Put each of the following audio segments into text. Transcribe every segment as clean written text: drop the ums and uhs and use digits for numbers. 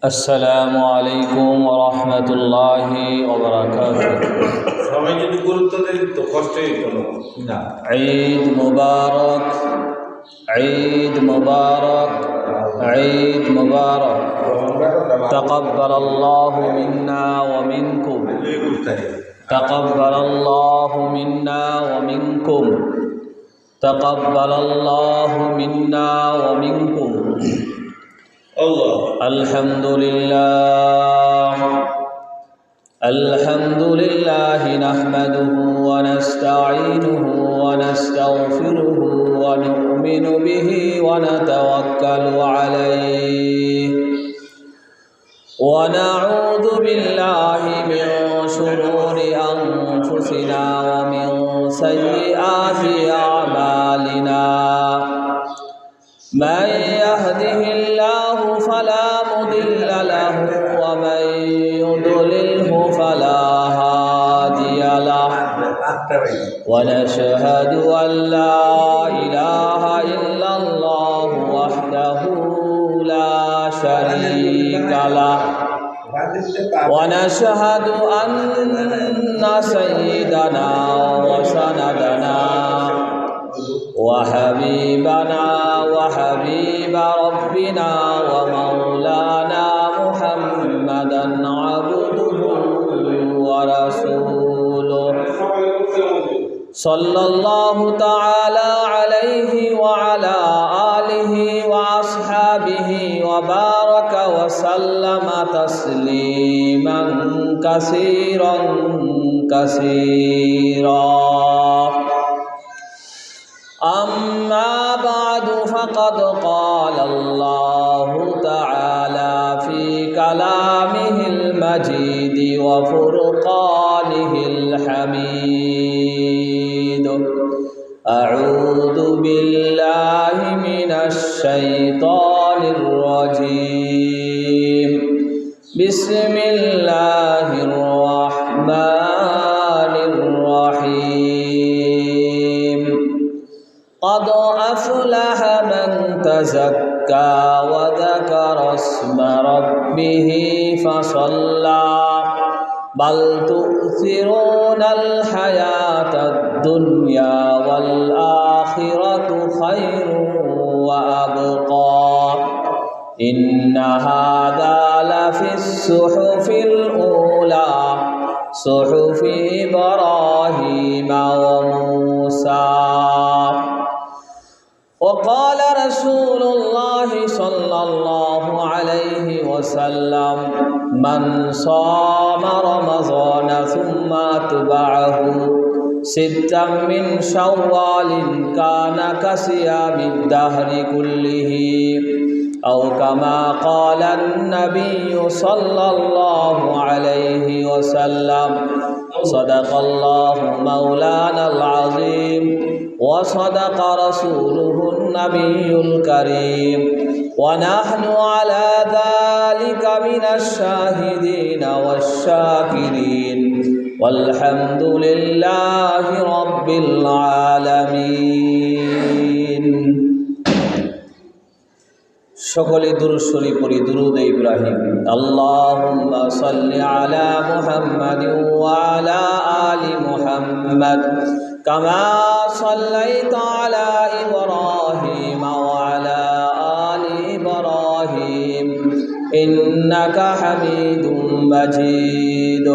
আসসালামু আলাইকুম ওয়া রাহমাতুল্লাহি ওয়া বারাকাতুহু। সবাই যদি গুরুত্ব দেয় তো কষ্টই কোনো না। ঈদ মুবারক, ঈদ মুবারক, ঈদ মুবারক। তাকাব্বালাল্লাহু মিন্না ওয়া মিনকুম, তাকাব্বালাল্লাহু মিন্না ওয়া মিনকুম, তাকাব্বালাল্লাহু মিন্না ওয়া মিনকুম। আলহামদুলিল্লাহ, আলহামদুলিল্লাহ নাহমাদুহু ওয়া নাস্তাঈনুহু ওয়া নাস্তাগফিরুহু ওয়া নু'মিনু বিহি ওয়া নাতাওয়াক্কালু আলাইহি ওয়া নাউযু বিল্লাহি মিন শুরুরি আনফুসিনা ওয়া মিন সাইয়্যাতি আ'মালিনা। من يهده الله فلا مضل له ومن يضلله فلا هادي له ونشهد أن لا إله إلا الله وحده لا شريك له ونشهد أن سيدنا وسندنا وحبيبنا وحبيب ربنا ومولانا محمدا عبده ورسوله صلى الله تعالى عليه وعلى آله وأصحابه وبارك وسلم تسليما كثيرا كثيرا. أما بعد فقد قال الله تعالى في كلامه المجيد وفرقانه الحميد. أعوذ بالله من الشيطان الرجيم. بسم الله الرحمن الرحيم. قد أفلح من تزكى وذكر اسم ربه فصلى بل تؤثرون الحياة الدنيا والآخرة خير وأبقى إن هذا لفي الصحف الأولى صحف إبراهيم وموسى. وقال رسول الله صلى الله عليه وسلم من صام رمضان ثم أتبعه ستا من شوال كان كصيام الدهر كله أو كما قال النبي صلى الله عليه وسلم. صدق الله مولانا العظيم وصدق رسوله النبي الكريم ونحن على ذلك من الشاهدين والشاكرين والحمد لله رب العالمين. সকলে দুরূদ শরীফ পড়ি। দুরূদ ইব্রাহিম। আল্লাহুম্মা সাল্লি আলা মুহাম্মাদিন ওয়া আলা আলি মুহাম্মাদ কামা সাল্লাইতা আলা ইব্রাহিম ওয়া আলা আলি ইব্রাহিম ইন্নাকা হামিদুম মাজিদ।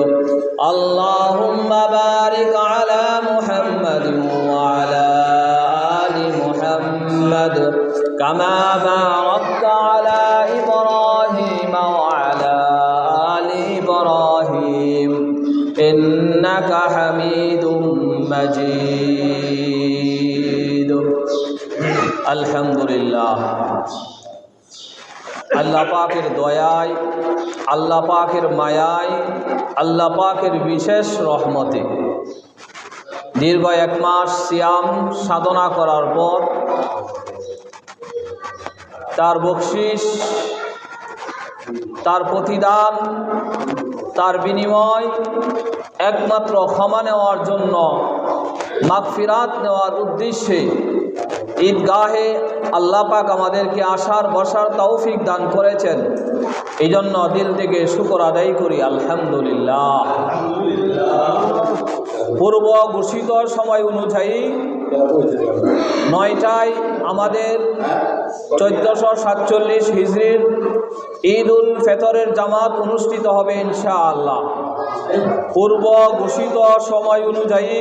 আল্লাহুম্মা বারিক আলা মুহাম্মাদিন ওয়া আলা আলি মুহাম্মাদ كما باركت على إبراهيم وعلى آل إبراهيم إنك حميد مجيد. الحمد لله. আল্লাহ পাকের দয়ায়, আল্লাহ পাকের মায়ায়, আল্লাহ পাকের বিশেষ রহমতে দীর্ঘ এক মাস সিয়াম সাধনা করার পর তার বকশিস, তার প্রতিদান, তার বিনিময় একমাত্র ক্ষমা নেওয়ার জন্য, মাগফিরাত নেওয়ার উদ্দেশ্যে ঈদগাহে আল্লাহ পাক আমাদেরকে আসার বসার তৌফিক দান করেছেন। এই জন্য দিল থেকে শুকর আদায় করি আলহামদুলিল্লাহ। পূর্ব ঘোষিত সময় অনুযায়ী 9টায় আমাদের 1447 হিজরির ঈদ উল ফিতরের জামাত অনুষ্ঠিত হবে ইনশাআল্লাহ। পূর্ব ঘোষিত সময় অনুযায়ী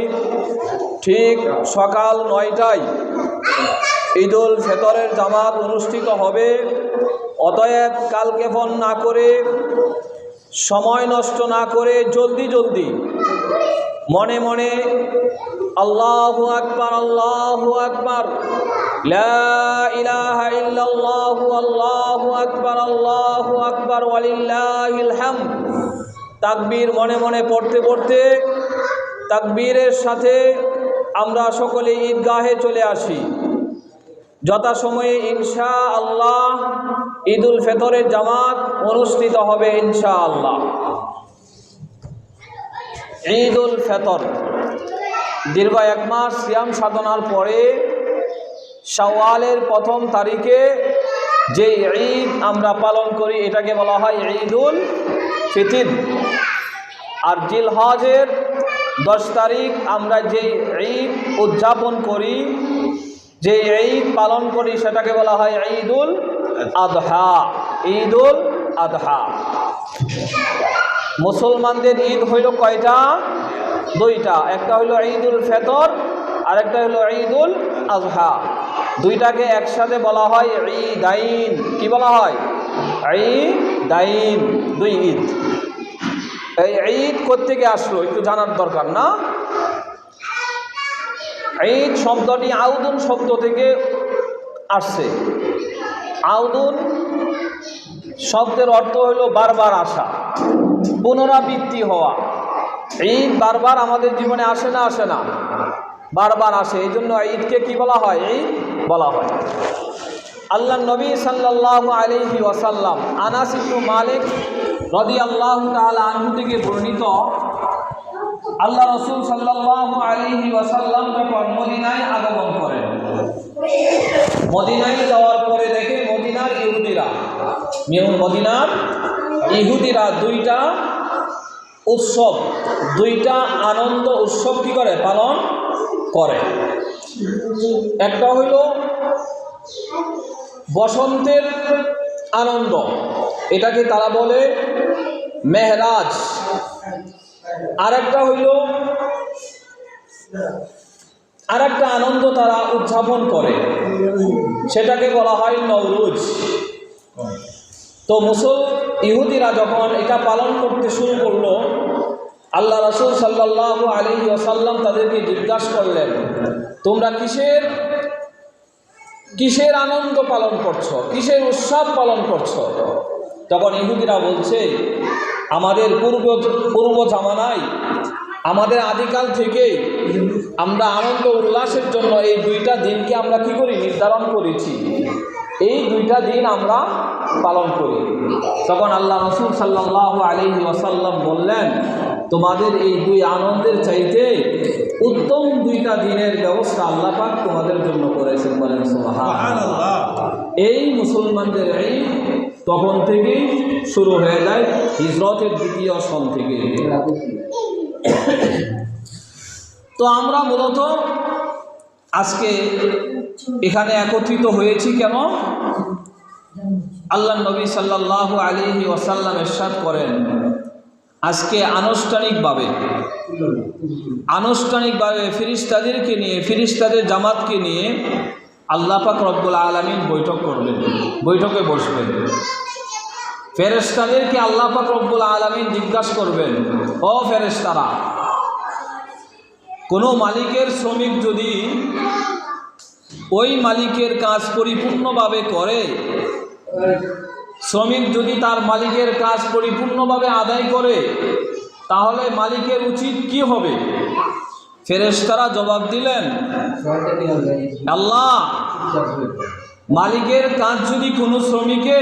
ঠিক সকাল 9টায় ঈদ উল ফিতরের জামাত অনুষ্ঠিত হবে। অতএব কালক্ষেপণ না করে, সময় নষ্ট না করে জলদি জলদি মনে মনে আল্লাহু আকবার আল্লাহু আকবার লা ইলাহা ইল্লাল্লাহু আল্লাহু আকবার ওয়ালিল্লাহিল হামদ তাকবীর মনে মনে পড়তে পড়তে তাকবীরের সাথে আমরা সকলে ঈদগাহে চলে আসি। যথাসময়ে ইনশাআল্লাহ ঈদ উল ফিতরের জামাত অনুষ্ঠিত হবে ইনশাআল্লাহ। ঈদ উল ফিতর দীর্ঘ 1 মাস সিয়াম সাধনার পরে শাওয়ালের প্রথম তারিখে যে ঈদ আমরা পালন করি এটাকে বলা হয় ঈদ উল ফিতর। আর জিলহজের 10 তারিখ আমরা যে ঈদ উদযাপন করি, যে ঈদ পালন করি সেটাকে বলা হয় ঈদ উল আযহা। ঈদ উল আযহা। মুসলমানদের ঈদ হইল কয়টা? 2টা। একটা হইল ঈদ উল ফিতর আর একটা হইল ঈদ উল আযহা। দুইটাকে একসাথে বলা হয় ঈদাইন। কি বলা হয়? ঈদাইন, 2 ঈদ। এই ঈদ কোত্থেকে আসলো একটু জানার দরকার না? ঈদ শব্দটি আউদুন শব্দ থেকে আসছে। আউদুন শব্দের অর্থ হইল বারবার আসা, পুনরাবৃত্তি হওয়া। ঈদ বারবার আমাদের জীবনে আসে না? আসে না? বারবার আসে। এই জন্য ঈদকে কি বলা হয়? ঈদ বলা হয়। আল্লাহ নবী সাল্লাল্লাহু আলাইহি ওয়াসাল্লাম আনাস ইবনে মালিক রাদিয়াল্লাহু তাআলা আনহু থেকে বর্ণিত, আল্লাহ রাসূল সাল্লাল্লাহু আলাইহি ওয়াসাল্লাম যখন মদিনায় আগমন করেন, মদিনায় যাওয়ার পরে দেখে মদিনার ইহুদিরা 2টা উৎসব, 2টা আনন্দ উৎসব কি করে? পালন করে। একটা হইল বসন্তের আনন্দ, এটাকে তারা বলে মেহরাজ। আরেকটা হইল আরেকটা আনন্দ তারা উদযাপন করে, সেটাকে বলা হয় নওরোজ। তো ইহুদিরা যখন এটা পালন করতে শুরু করলো, আল্লাহ রাসূল সাল্লাল্লাহু আলাইহি ওয়াসাল্লাম তাদেরকে জিজ্ঞাসা করলেন, তোমরা কিসের আনন্দ পালন করছো, কিসের উৎসব পালন করছো? তখন ইহুদিরা বলছে, আমাদের পূর্ব জামানায়, আমাদের আদিকাল থেকে আমরা আনন্দ উল্লাসের জন্য এই 2টা দিনকে আমরা কি করি? নির্ধারণ করেছি। এই 2টা দিন আমরা পালন করি। তখন আল্লাহ রাসূল সাল্লাল্লাহু আলাইহি ওয়াসাল্লাম বললেন, তোমাদের এই 2 আনন্দের চাইতে উত্তম 2টা দিনের ব্যবস্থা আল্লাহ পাক তোমাদের জন্য করেছেন। বলেন সুবহানাল্লাহ। এই মুসলমানদের ঈদ তখন থেকেই শুরু হয়ে যায়, হিজরতের 2য় সন থেকে। তো আমরা মূলত আজকে এখানে একত্রিত হয়েছি কেন? আল্লাহ নবী সাল্লাল্লাহু আলাইহি ওয়াসাল্লাম ইরশাদ করেন, আজকে আনুষ্ঠানিকভাবে ফেরেশতাদেরকে নিয়ে, ফেরেশতাদের জামাতকে নিয়ে আল্লাহ পাক রব্বুল আলামিন বৈঠক করবেন, বৈঠকে বসবেন। ফেরেশতাদেরকে আল্লাহ পাক রব্বুল আলামিন জিজ্ঞাসা করবেন, ও ফেরেশতারা, কোনো মালিকের শ্রমিক যদি ওই মালিকের কাজ পরিপূর্ণভাবে করে, শ্রমিক যদি তার মালিকের কাজ পরিপূর্ণভাবে আদায় করে, তাহলে মালিকের উচিত কি হবে? ফেরেশতারা জবাব দিলেন, আল্লাহ, মালিকের কাজ যদি কোনো শ্রমিকে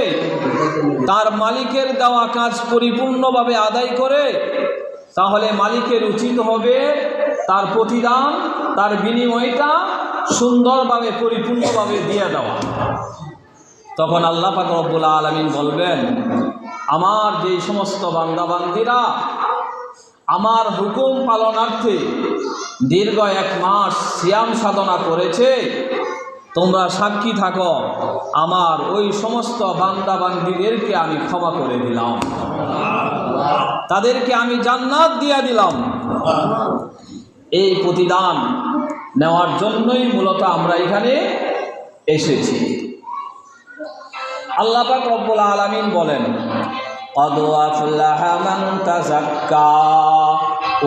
তার মালিকের দেওয়া কাজ পরিপূর্ণভাবে আদায় করে, তাহলে মালিকের উচিত হবে তার প্রতিদান, তার বিনিময়টা সুন্দরভাবে পরিপূর্ণভাবে দিয়ে দেওয়া। তখন আল্লাহ পাক রব্বুল আলামিন বলবেন, আমার যে সমস্ত বান্দাবান্দিরা আমার হুকুম পালনার্থে দীর্ঘ 1 মাস সিয়াম সাধনা করেছে, তোমরা সাক্ষী থাকো, আমার ওই সমস্ত বান্দাবান্দিদেরকে আমি ক্ষমা করে দিলাম, তাদেরকে আমি জান্নাত দিয়ে দিলাম। এই প্রতিদান নেওয়ার জন্যই মূলত আমরা এখানে এসেছি। আল্লাহ পাক রব্বুল আলামিন বলেন, قد أفلح من تزكى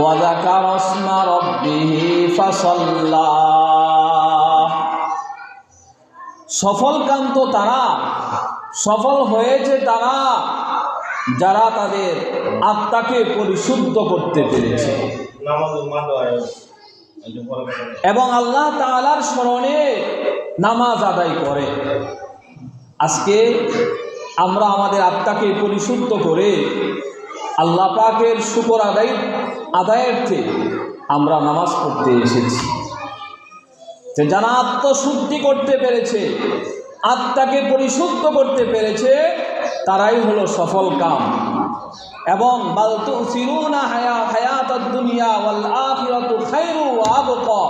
وذكر اسم ربه فصلى। সফলকান্ত তারা, সফল হয়েছে তারা যারা তাদের আত্মাকে পরিশুদ্ধ করতে পেরেছে এবং আল্লাহ তাআলার স্মরণে নামাজ আদায় করে। আজকে আমরা আমাদের আত্মাকে পরিশুদ্ধ করে আল্লাহ পাকের শুকর আদায়ার্থে আমরা নামাজ পড়তে এসেছি। যে যারা আত্মশুদ্ধি করতে পেরেছে, আত্মাকে পরিশুদ্ধ করতে পেরেছে, তারাই হলো সফল কাম। এবং বাল তুসিরুনা হায়াতাদ দুনিয়া ওয়াল আখিরাতু খায়রু ওয়া আবকা,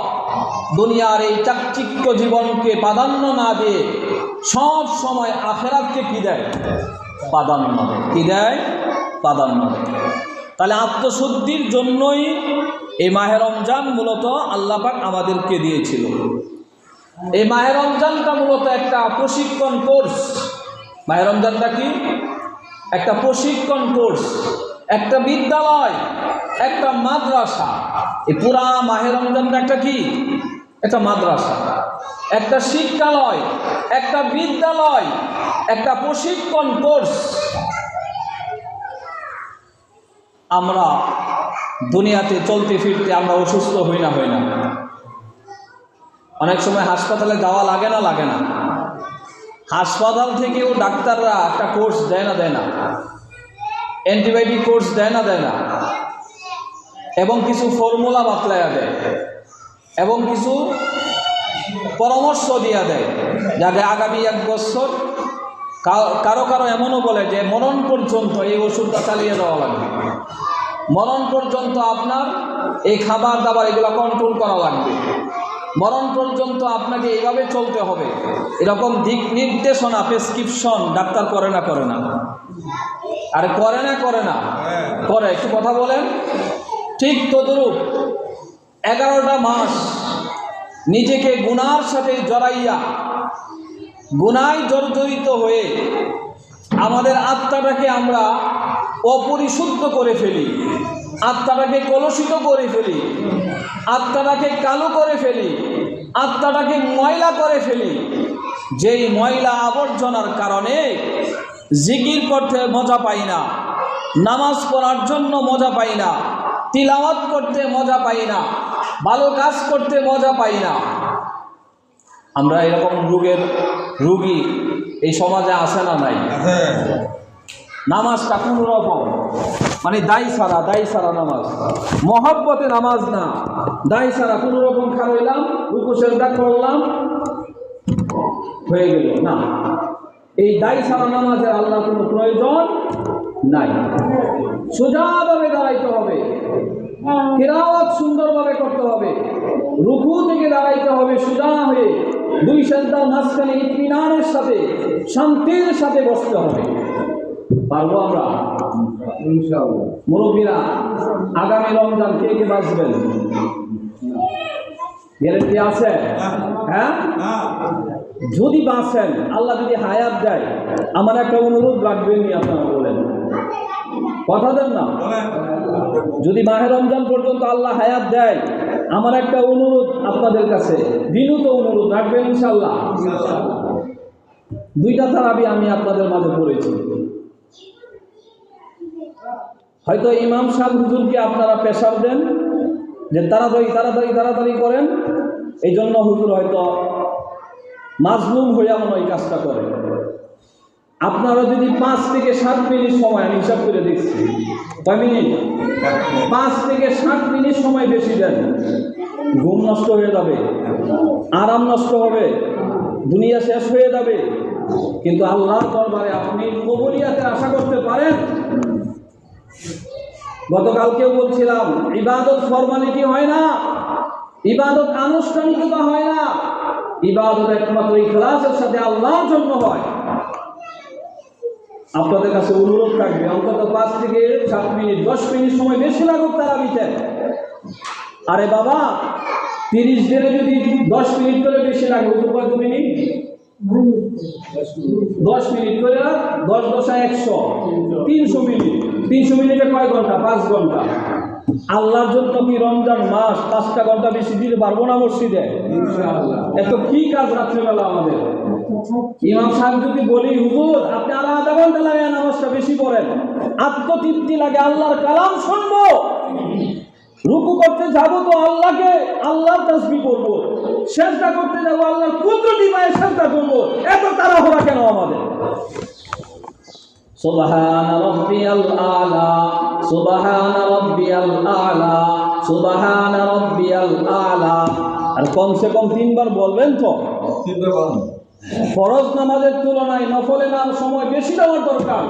দুনিয়ার এই চাকচিক্য জীবনকে প্রাধান্য না দিয়ে সব সময় আখিরাতকে কি দেয়? প্রাধান্য দেয়। কি দেয়? প্রাধান্য দেয়। তাহলে আত্মশুদ্ধির জন্যই এই মাহে রমজান মূলত আল্লাহ পাক আমাদেরকে দিয়েছিল। এই মাহে রমজানটা মূলত একটা প্রশিক্ষণ কোর্স। মাহে রমজানটা কি? একটা প্রশিক্ষণ কোর্স, একটা বিদ্যালয়, একটা মাদ্রাসা। এই পুরা মাহে রমজানটা একটা কি? একটা মাদ্রাসা, একটা শিক্ষালয়, একটা বিদ্যালয়, একটা প্রশিক্ষণ কোর্স। আমরা দুনিয়াতে চলতে ফিরতে আমরা অসুস্থ হই না? অনেক সময় হাসপাতালে যাওয়া লাগে না? হাসপাতাল থেকেও ডাক্তাররা একটা কোর্স দেয় না? অ্যান্টিবায়োটিক কোর্স দেয় না? এবং কিছু ফর্মুলা বাতলাইয়া দেয় এবং কিছু পরামর্শ দিয়া দেয়, যাতে আগামী 1 বছর কারো এমনও বলে যে মরণ পর্যন্ত এই ওষুধটা চালিয়ে দেওয়া লাগবে, মরণ পর্যন্ত আপনার এই খাবার দাবার এগুলো কন্ট্রোল করা লাগবে, মরণ পর্যন্ত আপনাকে এইভাবে চলতে হবে। এরকম দিক নির্দেশনা, প্রেসক্রিপশন ডাক্তার করে না? আরে করে না? করে। একটু কথা বলেন। ঠিক তদ্রূপ 11টা মাস নিজেকে গুনার সাথে জড়াইয়া, গুনায় জর্জরিত হয়ে আমাদের আত্মাটাকে আমরা অপরিশুদ্ধ করে ফেলি, আত্মাটাকে কলুষিত করে ফেলি, আত্মাটাকে কালো করে ফেলি, আত্মাটাকে ময়লা করে ফেলি। যেই ময়লা আবর্জনার কারণে জিকির করতে মজা পাই না, নামাজ পড়ার জন্য মজা পাই না, তিলাওয়াত করতে মজা পাই না, ভালো কাজ করতে মজা পাই না। আমরা এরকম রোগী এই সমাজে আছে না নাই? নামাজটা কোন রকম, মানে দায় সারা নামাজ, মহব্বতে নামাজ না, দায় সারা কোন রকম খাওয়াইলাম, রুকু সেজদা করলাম, হয়ে গেল না। এই দায় সারা নামাজের আল্লাহ কোনো প্রয়োজন নাই। সোজাভাবে দাঁড়াইতে হবে, কিরাত সুন্দরভাবে করতে হবে, রুকু থেকে দাঁড়াইতে হবে সোজা হয়ে, 2 সেজদার মাঝখানে ইতমিনানের সাথে, শান্তির সাথে বসতে হবে। পারবো আমরা? ইনশাআল্লাহ। মুরব্বীরা, আগামী রমজান কে বাঁচবেন? গ্যারান্টি আছে? হ্যাঁ, যদি বাঁচেন, আল্লাহ যদি হায়াত দেয়, আমার একটা অনুরোধ রাখবেন নি? আপনারা বলেন, কথা দেন না? যদি মাহে রমজান পর্যন্ত আল্লাহ হায়াত দেয়, আমার একটা অনুরোধ আপনাদের কাছে, বিনীত অনুরোধ রাখবেন ইনশাআল্লাহ। 2টা তারাবি আমি আপনাদের মাঝে পড়েছি। হয়তো ইমাম সাহেব হুজুরকে আপনারা প্রেসার দেন যে তাড়াতাড়ি করেন, এই জন্য হুজুর হয়তো মাজলুম হইয়া মনে হয় কাজটা করে। আপনারা যদি 5 থেকে 7 মিনিট সময়, আমি হিসাব করে দেখছি, কয় মিনিট? 5 থেকে 7 মিনিট সময় বেশি দেন, ঘুম নষ্ট হয়ে যাবে, আরাম নষ্ট হবে, দুনিয়া শেষ হয়ে যাবে, কিন্তু আল্লাহর দরবারে আপনি কবুলিয়াতের আশা করতে পারেন? গতকালকেও বলছিলাম, ইবাদত ফরমালিটি হয় না, ইবাদত আনুষ্ঠানিকতা হয় না, ইবাদত একমাত্র ইখলাসের সাথে আল্লাহর জন্য হয়। আপনাদের কাছে অনুরোধ থাকবে, অন্তত 5 থেকে 7 মিনিট 10 মিনিট সময় বেশি লাগুক তারাবিতে। আরে বাবা, 30 দিনে যদি 10 মিনিট করে বেশি লাগে, কত মিনিট? 10 মিনিট করে 10 10 100, 300 মিনিট। 300 মিনিটে কয় ঘন্টা? 5 ঘন্টা। আল্লাহর জন্য কি রমজান মাস 5টা ঘন্টা বেশি দিতে পারবো না মসজিদে? ইনশাআল্লাহ। এত কি কাজ রাত্রিবেলা আমাদের? ইমাম সাহেব যদি বলি, হুজুর আপনি আর আধা ঘন্টা লাগে নামাজটা বেশি পড়েন, আত্মতৃপ্তি লাগে, আল্লাহর কালাম শুনবো, রুকু করতে যাবো তো আল্লাহকে, আল্লাহর তাসবিহ করবো, সেজদা করতে যাবো আল্লাহর কুদরতি পায়ে সেজদা করবো, এত তাড়াহুড়া কেন আমাদের? সুবহান রাব্বিয়াল আলা, সুবহান রাব্বিয়াল আলা, সুবহান রাব্বিয়াল আলা। আর কমসে কম 3 বার বলবেন তো। ফরজ নামাজের তুলনায় নফলে নামাজ সময় বেশি দেওয়ার দরকার,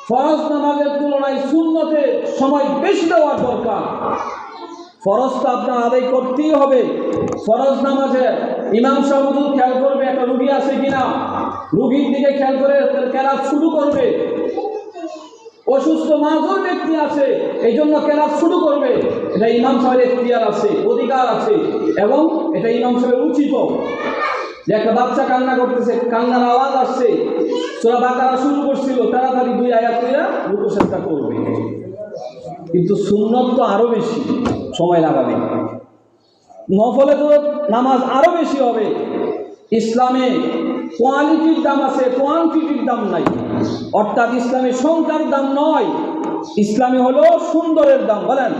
ফরজ নামাজের তুলনায় সুন্নতে সময় বেশি দেওয়ার দরকার। ফরজটা আপনার আদায় করতেই হবে। ফরজ নামাজে ইমাম সাহেব খেয়াল করবে একটা রুগী আছে কিনা, রুগীর দিকে খেয়াল করে কেরাত শুরু করবে। অসুস্থ মাঝর ব্যক্তি আছে, এই জন্য কেরাত শুরু করবে। এটা ইমাম সাহেবের এখতিয়ার আছে, অধিকার আছে, এবং এটা ইমাম সাহেবের উচিত। যে একটা বাচ্চা কান্না করতেছে, কান্নার আওয়াজ আসছে, সূরা বাকারা শুরু করছিল, তাড়াতাড়ি 2 আয়াত করে রুকু সেজদা করবে। কিন্তু সুন্নত তো আরো বেশি সময় লাগাবে, নফলে তো নামাজ আরো বেশি হবে। ইসলামে কোয়ালিটির দাম আছে, কোয়ান্টিটির দাম নাই। অর্থাৎ ইসলামে সংখ্যার দাম নয়, ইসলামে হলো সুন্দরের দাম। বলেন,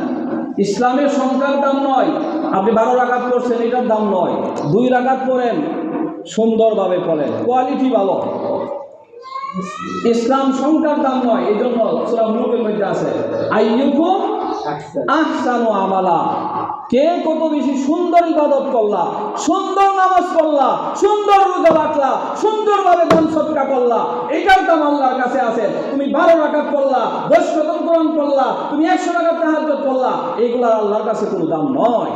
ইসলামের সংখ্যার দাম নয়। আপনি 12 রাকাত পড়ছেন, এটার দাম নয়। 2 রাকাত পড়েন, সুন্দরভাবে পড়েন, কোয়ালিটি ভালো। ইসলাম সংখ্যার দাম নয়। এই জন্য সূরা মুলুকের মধ্যে আছে, আইয়ুকুম আহসানু আমালা, কে কত বেশি সুন্দর ইবাদত করলা, সুন্দর নামাজ পড়লা, সুন্দর রোজা রাখলা, সুন্দরভাবে দান সদকা করলা, এটার দাম আল্লাহর কাছে আছে। তুমি 12 রাকাত পড়লা, 10 খতম কোরআন পড়লা, তুমি 100 রাকাত তাহাজ্জুদ পড়লা, এগুলা আল্লাহর কাছে কোনো দাম নয়।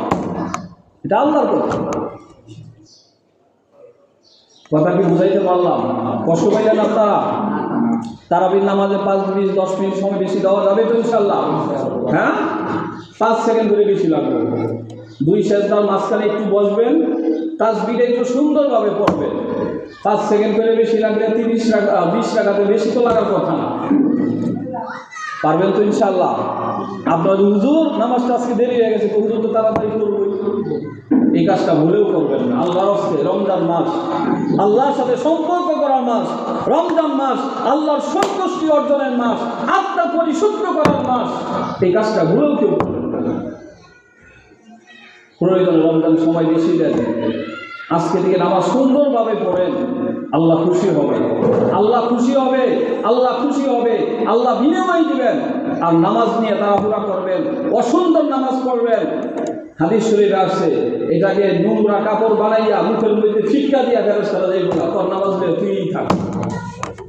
এটা আল্লাহর কথা। কথা কি বুঝাইতে পারলাম? কষ্ট পাইলেন আপনারা? তারাবির নামাজে 5 মিনিট 10 মিনিট সময় বেশি দেওয়া যাবে তো ইনশাআল্লাহ? হ্যাঁ, 5 সেকেন্ড ধরে বেশি লাগবে। 2 সেজদার মাঝখানে একটু বসবেন, তাসবিহটা একটু সুন্দরভাবে পড়বেন। 5 সেকেন্ড করে বেশি লাগলে 20 রাকাতে বেশি তো লাগার কথা না। পারবেন তো ইনশাআল্লাহ? আপনার হুজুর নামাজটা আজকে দেরি হয়ে গেছে, তো হুজুর তো তাড়াতাড়ি করবে, এই কাজটা ভুলেও করবেন না। আল্লাহর হস্তে রমজান মাস, আল্লাহর সাথে সম্পর্ক করার মাস। রমজান মাস আল্লাহর সন্তুষ্টি অর্জনের মাস, আত্মা পরিশুদ্ধ করার মাস। এই কাজটা ভুলেও কেউ করবেন না। প্রয়োজনে রমজান সময় বেশি দেন, আজকে থেকে নামাজ সুন্দরভাবে পড়েন, আল্লাহ খুশি হবে, আল্লাহ খুশি হবে, আল্লাহ খুশি হবে, আল্লাহ বিনিময় দিবেন। আর নামাজ নিয়ে তাড়াহুড়া করবেন, অসুন্দর নামাজ পড়বেন। হাদিস শরীফে আসছে, এটাকে নোংরা কাপড় বানাইয়া মুখের মধ্যে ফিটকা দিয়া ফেরেশতারা যাইব না, তোর নামাজ নিয়ে তুই থাক।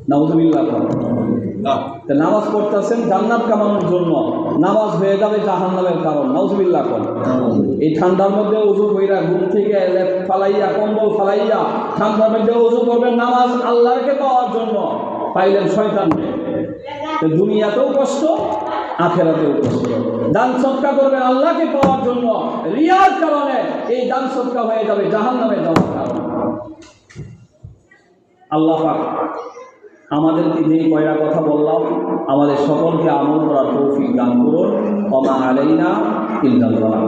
নাউযুবিল্লাহ। নামাজ পড়তেছেন জান্নাত কামানোর জন্য, নামাজ হয়ে যাবে জাহান্নামের কারণ। নাউযুবিল্লাহ। এই ঠান্ডার মধ্যে ওযু কইরা ঘুম থেকে ফালাইয়া, কম্বল ফালাইয়া ঠান্ডার মধ্যে ওযু করবেন, নামাজ আল্লাহকে পাওয়ার জন্য। পাইলেন শয়তানকে। দুনিয়াতেও কষ্ট, আখেরাতেও কষ্ট। দান সদকা করবেন আল্লাহকে পাওয়ার জন্য, রিয়ার কারণে এই দান সদকা হয়ে যাবে জাহান্নামে যাওয়ার কারণে। আল্লাহ পাক আমাদেরকে যে কয়টা কথা বললাম, আমাদের সকলকে আমল করার তৌফিক দান করুন। ওমা আলাইনা ইল্লাল বালাগ।